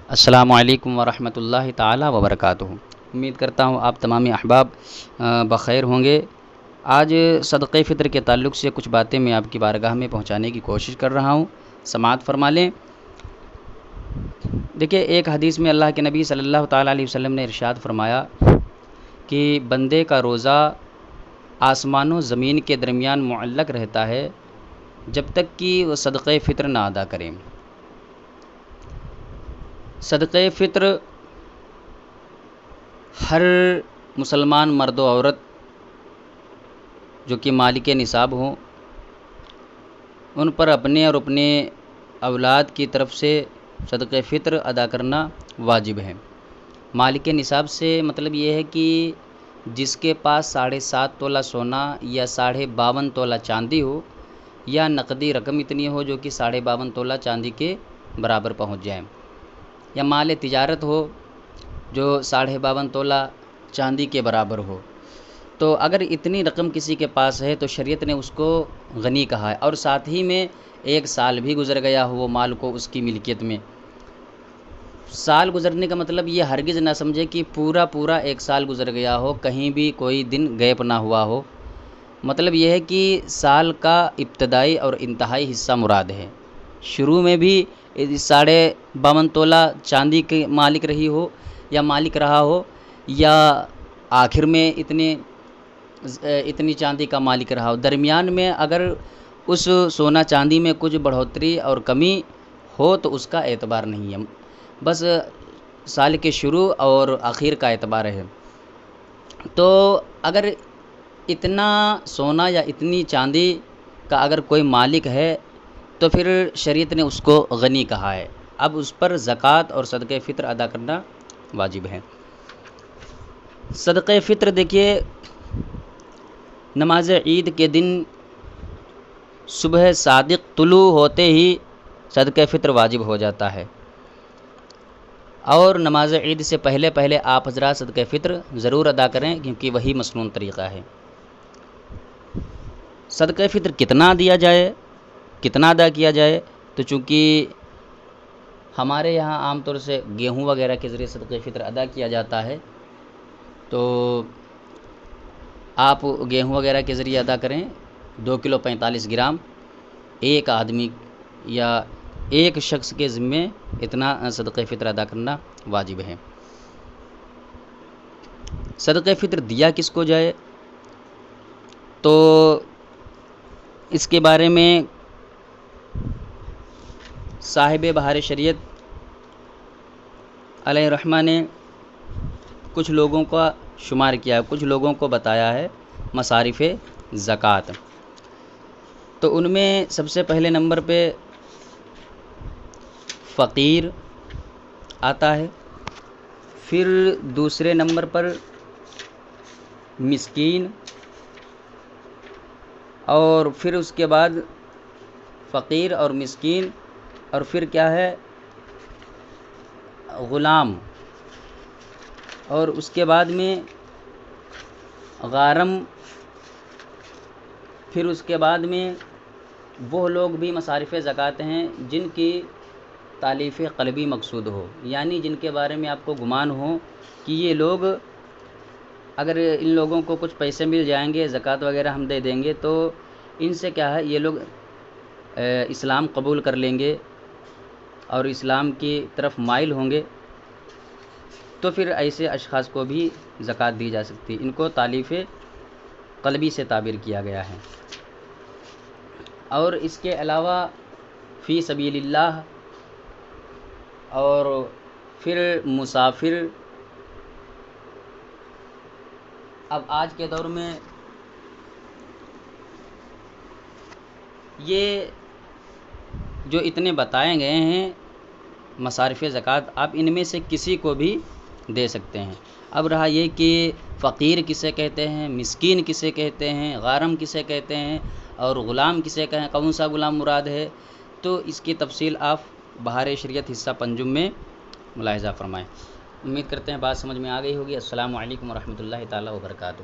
السلام علیکم ورحمۃ اللہ تعالی وبرکاتہ۔ امید کرتا ہوں آپ تمامی احباب بخیر ہوں گے۔ آج صدقہ فطر کے تعلق سے کچھ باتیں میں آپ کی بارگاہ میں پہنچانے کی کوشش کر رہا ہوں، سماعت فرما لیں۔ دیکھیے، ایک حدیث میں اللہ کے نبی صلی اللہ تعالیٰ علیہ وسلم نے ارشاد فرمایا کہ بندے کا روزہ آسمان و زمین کے درمیان معلق رہتا ہے جب تک کہ وہ صدقہ فطر نہ ادا کریں۔ صدقہ فطر ہر مسلمان مرد و عورت جو کہ مالک نصاب ہوں، ان پر اپنے اور اپنے اولاد کی طرف سے صدقہ فطر ادا کرنا واجب ہے۔ مالک نصاب سے مطلب یہ ہے کہ جس کے پاس 7.5 تولہ سونا یا 52.5 تولہ چاندی ہو، یا نقدی رقم اتنی ہو جو کہ 52.5 تولہ چاندی کے برابر پہنچ جائے، یا مال تجارت ہو جو 52.5 تولہ چاندی کے برابر ہو۔ تو اگر اتنی رقم کسی کے پاس ہے تو شریعت نے اس کو غنی کہا ہے، اور ساتھ ہی میں 1 سال بھی گزر گیا ہو وہ مال کو اس کی ملکیت میں۔ سال گزرنے کا مطلب یہ ہرگز نہ سمجھے کہ پورا 1 سال گزر گیا ہو، کہیں بھی کوئی دن غیب نہ ہوا ہو۔ مطلب یہ ہے کہ سال کا ابتدائی اور انتہائی حصہ مراد ہے۔ شروع میں بھی 52.5 تولہ چاندی کے مالک رہی ہو یا مالک رہا ہو، یا آخر میں اتنی چاندی کا مالک رہا ہو، درمیان میں اگر اس سونا چاندی میں کچھ بڑھوتری اور کمی ہو تو اس کا اعتبار نہیں ہے، بس سال کے شروع اور آخر کا اعتبار ہے۔ تو اگر اتنا سونا یا اتنی چاندی کا اگر کوئی مالک ہے تو پھر شریعت نے اس کو غنی کہا ہے، اب اس پر زکوٰۃ اور صدقہ فطر ادا کرنا واجب ہے۔ صدقہ فطر دیکھیے، نماز عید کے دن صبح صادق طلوع ہوتے ہی صدقہ فطر واجب ہو جاتا ہے، اور نماز عید سے پہلے آپ حضرات صدقہ فطر ضرور ادا کریں، کیونکہ وہی مسنون طریقہ ہے۔ صدقہ فطر کتنا دیا جائے، کتنا ادا کیا جائے، تو چونکہ ہمارے یہاں عام طور سے گیہوں وغیرہ کے ذریعے صدقہ فطر ادا کیا جاتا ہے، تو آپ گیہوں وغیرہ کے ذریعے ادا کریں 2 کلو 45 گرام، ایک آدمی یا ایک شخص کے ذمے اتنا صدقہ فطر ادا کرنا واجب ہے۔ صدقہ فطر دیا کس کو جائے، تو اس کے بارے میں صاحب بہار شریعت علیہ رحمہ نے کچھ لوگوں کا شمار کیا، کچھ لوگوں کو بتایا ہے مصارف زکوٰۃ۔ تو ان میں سب سے پہلے نمبر پہ فقیر آتا ہے، پھر دوسرے نمبر پر مسکین، اور پھر اس کے بعد فقیر اور مسکین، اور پھر کیا ہے غلام، اور اس کے بعد میں غارم، پھر اس کے بعد میں وہ لوگ بھی مصارف زکوٰۃ ہیں جن کی تالیف قلبی مقصود ہو، یعنی جن کے بارے میں آپ کو گمان ہو کہ یہ لوگ اگر ان لوگوں کو کچھ پیسے مل جائیں گے، زکوٰۃ وغیرہ ہم دے دیں گے تو ان سے کیا ہے یہ لوگ اسلام قبول کر لیں گے اور اسلام کی طرف مائل ہوں گے، تو پھر ایسے اشخاص کو بھی زکوٰۃ دی جا سکتی ہے۔ ان کو تالیف قلبی سے تعبیر کیا گیا ہے۔ اور اس کے علاوہ فی سبیل اللہ، اور پھر مسافر۔ اب آج کے دور میں یہ جو اتنے بتائے گئے ہیں مصارف زکوٰۃ، آپ ان میں سے کسی کو بھی دے سکتے ہیں۔ اب رہا یہ کہ فقیر کسے کہتے ہیں، مسکین کسے کہتے ہیں، غارم کسے کہتے ہیں، اور غلام کسے کہیں، کون سا غلام مراد ہے، تو اس کی تفصیل آپ بہار شریعت حصہ پنجم میں ملاحظہ فرمائیں۔ امید کرتے ہیں بات سمجھ میں آ گئی ہوگی۔ السلام علیکم ورحمۃ اللہ تعالی وبرکاتہ۔